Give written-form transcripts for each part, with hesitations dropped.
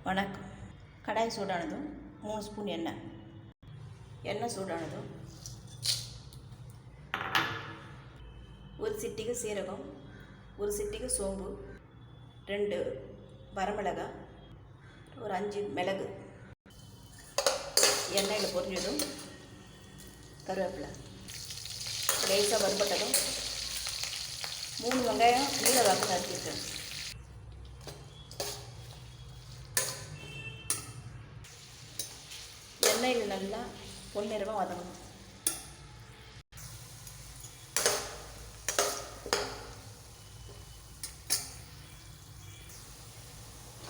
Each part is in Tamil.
வணக்கம். கடாய் சூடானதும் 3 ஸ்பூன் எண்ணெய் சூடானதும் ஒரு சிட்டிகை சீரகம், ஒரு சிட்டிகை சோம்பு, 2 வரமிளகாய், ஒரு 5 மிளகு எண்ணெயில் பொரிஞ்சதும் கருவேப்பிலை லேசாக வறுபட்டதும் 3 வெங்காயம் நீல வாக்கு நறுக்கியிருக்கேன். எண்ணெயில் நல்லா பொன்னிறமாக வதங்கணும்.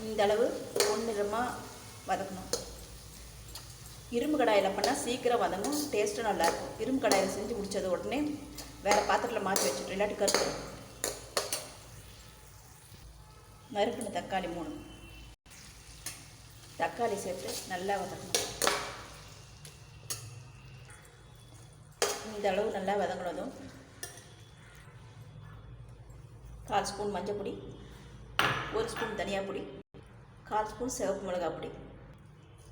இந்த அளவு பொன்னிறமாக வதக்கணும். இரும்பு கடாயில் பண்ணால் சீக்கிரம் வதங்கும், டேஸ்ட்டும் நல்லாயிருக்கும். இரும்பு கடாயில் செஞ்சு முடித்தது உடனே வேறு பாத்திரத்தில் மாற்றி வச்சுட்டு இல்லாட்டி கருத்து. நறுக்குன தக்காளி 3 தக்காளி சேர்த்து நல்லா வதக்கணும். இந்த அளவு நல்லா வதங்கினதும் 1/4 ஸ்பூன் மஞ்சள் பொடி, 1 ஸ்பூன் தனியா பொடி, 1/4 ஸ்பூன் சிவப்பு மிளகாய் பொடி,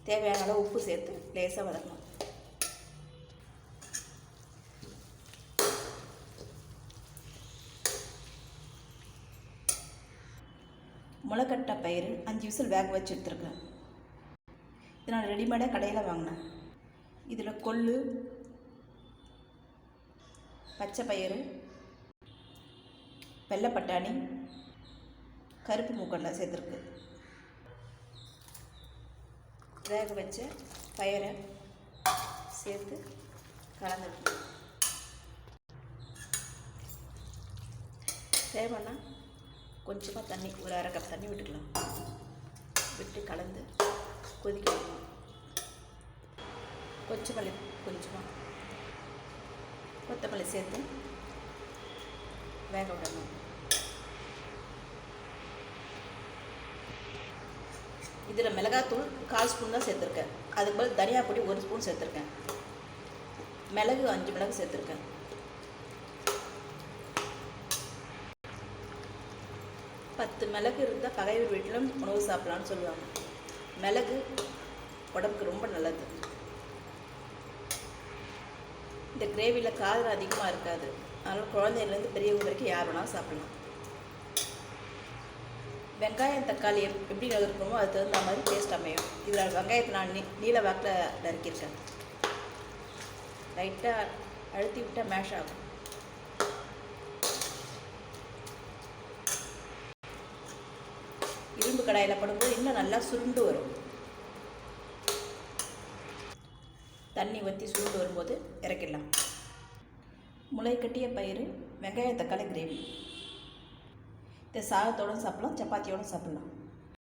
தேவையான அளவு உப்பு சேர்த்து லேசாக வதக்கணும். முளைக்கட்டை பயிறு 5 விசில் வேக வச்சு எடுத்துருக்கேன். இது நான் ரெடிமேடாக கடையில் வாங்கினேன். இதில் கொள்ளு, பச்சை பயிறு, வெள்ளை பட்டாணி, கருப்பு மூக்கடலை சேர்த்துருக்கு. வேக வச்ச பயிரை சேர்த்து கலந்துக்கணும். தேவைன்னா கொஞ்சமாக தண்ணி, ஒரு 1/2 கப் தண்ணி விட்டுக்கலாம். விட்டு கலந்து கொதிக்கணும். கொச்சமல்லி கொஞ்சமாக, கொத்தமல்லி சேர்த்து வேக விடணும். இதில் மிளகாத்தூள் 1/4 ஸ்பூன் தான் சேர்த்துருக்கேன். அதுக்கு பதில் தனியா பொடி 1 ஸ்பூன் சேர்த்துருக்கேன். மிளகு 5 மிளகு சேர்த்துருக்கேன். பத்து மிளகு இருந்தால் பகைவர் வீட்டிலும் உணவு சாப்பிட்லான்னு சொல்லுவாங்க. மிளகு உடம்புக்கு ரொம்ப நல்லது. இந்த கிரேவியில் காரம் அதிகமாக இருக்காது. அதனால் குழந்தையிலேருந்து பெரியவங்க வரைக்கும் யார் வேணாலும் சாப்பிடலாம். வெங்காயம் தக்காளி எப்படி நறுக்கணுமோ அது தகுந்த மாதிரி டேஸ்ட் அமையும். இதில் வெங்காயத்தை நான் நீல வாக்கில் நறுக்கியிருக்கேன். லைட்டாக அழுத்தி விட்டால் மேஷ் ஆகும். இரும்பு கடாயில் படும்போது இன்னும் நல்லா சுருண்டு வரும். தண்ணி ஊற்றி சுருண்டு வரும்போது இறக்கிடலாம். முளை கட்டிய பயிறு வெங்காய தக்காளி கிரேவி. இதை சாதத்தோடு சாப்பிட்லாம், சப்பாத்தியோடு சாப்பிட்லாம்.